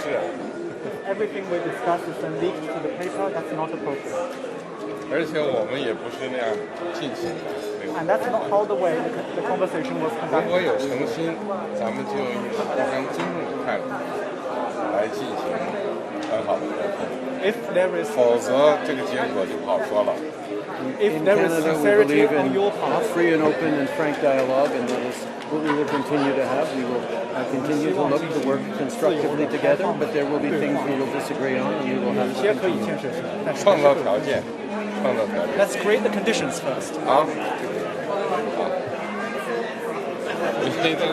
是。Everything we discuss is then leaked to the paper. That's not appropriate. 而且我们也不是那样进行的。And that's not how the way the conversation was 如 conducted. 果有诚心，咱们就以互相尊重的态度来进行很好的沟通。If there is 否则这个结果就不好说了。if In there is Canada, we sincerity believe on in your part, free and open and frank dialogue, and that is what we will continue to have. We will continue to look to work constructively together, but there will be things we will disagree on, and we will have 有 to 些可以 continue. 建设性，但是创造条件，创造条件。 Let's create the conditions first. 好，好。你这个。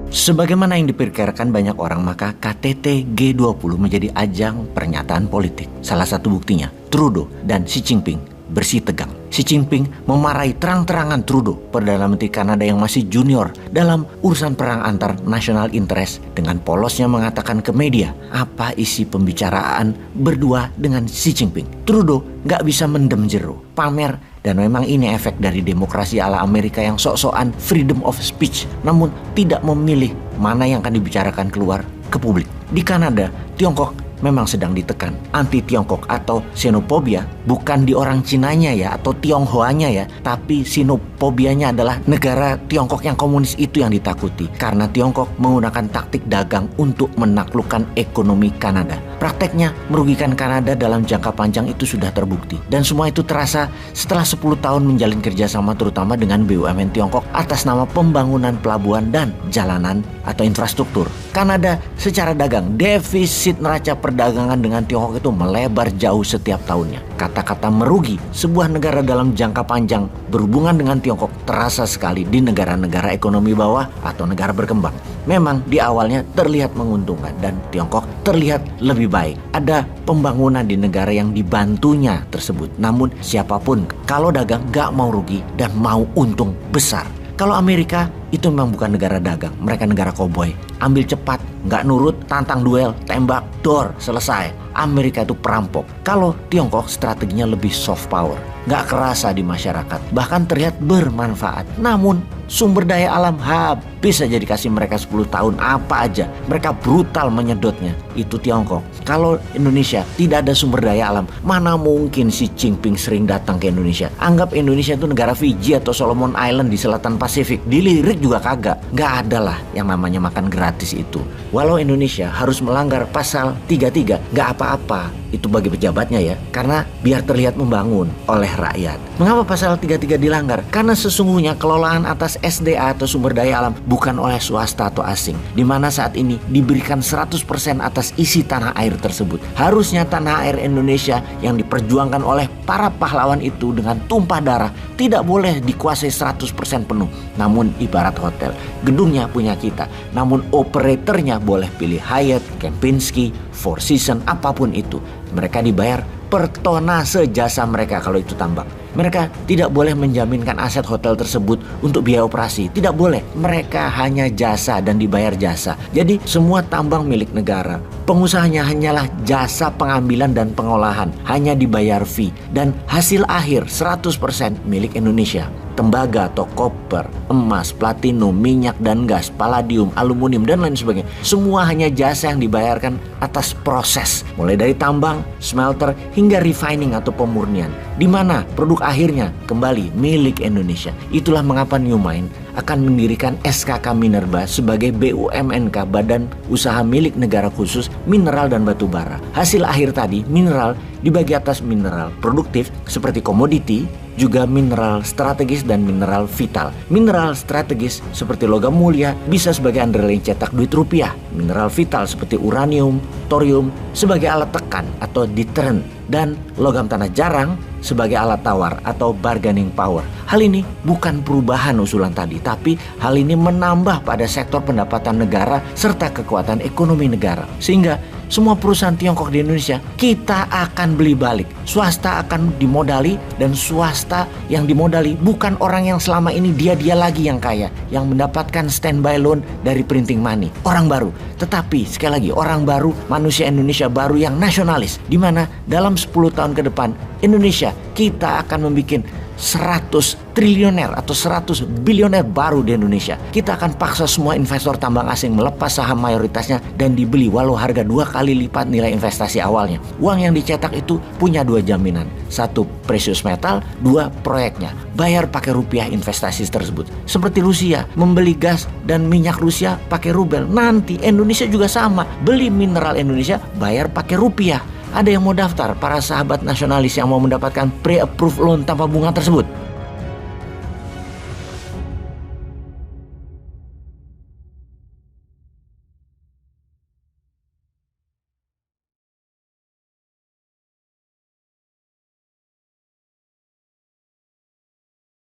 Sebagaimana yang diperkirakan banyak orang, maka KTT G20 menjadi ajang pernyataan politik. Salah satu buktinya, Trudeau dan Xi Jinping bersih tegang. Xi Jinping memarahi terang-terangan Trudeau, Perdana Menteri Kanada yang masih junior dalam urusan perang antar national interest, dengan polosnya mengatakan ke media apa isi pembicaraan berdua dengan Xi Jinping. Trudeau gak bisa mendem jeru, pamer, dan memang ini efek dari demokrasi ala Amerika yang sok-sokan freedom of speech, namun tidak memilih mana yang akan dibicarakan keluar ke publik. Di Kanada, Tiongkok memang sedang ditekan. Anti-Tiongkok atau xenophobia bukan di orang Cinanya ya, atau Tionghoanya ya, tapi xenophobianya adalah negara Tiongkok yang komunis itu yang ditakuti, karena Tiongkok menggunakan taktik dagang untuk menaklukkan ekonomi Kanada. Prakteknya merugikan Kanada dalam jangka panjang itu sudah terbukti, dan semua itu terasa setelah 10 tahun menjalin kerjasama terutama dengan BUMN Tiongkok atas nama pembangunan pelabuhan dan jalanan atau infrastruktur. Kanada secara dagang, defisit neraca perdagangan dengan Tiongkok itu melebar jauh setiap tahunnya. Kata-kata merugi sebuah negara dalam jangka panjang berhubungan dengan Tiongkok terasa sekali di negara-negara ekonomi bawah atau negara berkembang. Memang di awalnya terlihat menguntungkan dan Tiongkok terlihat lebih baik. Ada pembangunan di negara yang dibantunya tersebut. Namun siapapun kalau dagang gak mau rugi dan mau untung besar. Kalau Amerika itu memang bukan negara dagang, mereka negara koboi. Ambil cepat, nggak nurut, tantang duel, tembak, dor, selesai. Amerika itu perampok. Kalau Tiongkok strateginya lebih soft power, nggak kerasa di masyarakat, bahkan terlihat bermanfaat. Namun sumber daya alam habis aja dikasih mereka 10 tahun apa aja, mereka brutal menyedotnya. Itu Tiongkok. Kalau Indonesia tidak ada sumber daya alam, mana mungkin Xi Jinping sering datang ke Indonesia. Anggap Indonesia itu negara Fiji atau Solomon Island di selatan Pasifik, dilirik juga kagak. Nggak ada lah yang namanya makan gratis itu. Walau Indonesia harus melanggar pasal 33, nggak apa-apa itu bagi pejabatnya ya, karena biar terlihat membangun oleh rakyat. Mengapa pasal 33 dilanggar? Karena sesungguhnya kelolaan atas SDA atau sumber daya alam bukan oleh swasta atau asing, di mana saat ini diberikan 100% atas isi tanah air tersebut. Harusnya tanah air Indonesia yang diperjuangkan oleh para pahlawan itu dengan tumpah darah tidak boleh dikuasai 100% penuh. Namun ibarat hotel, gedungnya punya kita, namun operatornya boleh pilih Hyatt, Kempinski, Four Seasons, apapun itu. Mereka dibayar per tonase jasa mereka kalau itu tambang. Mereka tidak boleh menjaminkan aset hotel tersebut untuk biaya operasi. Tidak boleh. Mereka hanya jasa dan dibayar jasa. Jadi semua tambang milik negara. Pengusahanya hanyalah jasa pengambilan dan pengolahan. Hanya dibayar fee. Dan hasil akhir 100% milik Indonesia. Tembaga atau koper, emas, platinum, minyak dan gas, palladium, aluminium dan lain sebagainya. Semua hanya jasa yang dibayarkan atas proses. Mulai dari tambang, smelter hingga refining atau pemurnian. Di mana produk akhirnya kembali milik Indonesia. Itulah mengapa Newmine akan mendirikan SKK Minerba sebagai BUMNK, Badan Usaha Milik Negara Khusus Mineral dan Batu Bara. Hasil akhir tadi, mineral dibagi atas mineral produktif seperti komoditi, juga mineral strategis dan mineral vital. Mineral strategis seperti logam mulia bisa sebagai underlying cetak duit rupiah. Mineral vital seperti uranium, thorium sebagai alat tekan atau deterrent, dan logam tanah jarang sebagai alat tawar atau bargaining power. Hal ini bukan perubahan usulan tadi, tapi hal ini menambah pada sektor pendapatan negara serta kekuatan ekonomi negara. Sehingga semua perusahaan Tiongkok di Indonesia kita akan beli balik. Swasta akan dimodali, dan swasta yang dimodali bukan orang yang selama ini dia lagi yang kaya, yang mendapatkan standby loan dari printing money. Orang baru. Tetapi sekali lagi orang baru, manusia Indonesia baru yang nasionalis, di mana dalam 10 tahun ke depan Indonesia Indonesia, kita akan membuat 100 triliuner atau 100 bilioner baru di Indonesia. Kita akan paksa semua investor tambang asing melepas saham mayoritasnya dan dibeli walau harga 2 kali lipat nilai investasi awalnya. Uang yang dicetak itu punya 2 jaminan. 1 precious metal, 2 proyeknya. Bayar pakai rupiah investasi tersebut. Seperti Rusia, membeli gas dan minyak Rusia pakai rubel. Nanti Indonesia juga sama. Beli mineral Indonesia, bayar pakai rupiah. Ada yang mau daftar, para sahabat nasionalis yang mau mendapatkan pre-approved loan tanpa bunga tersebut?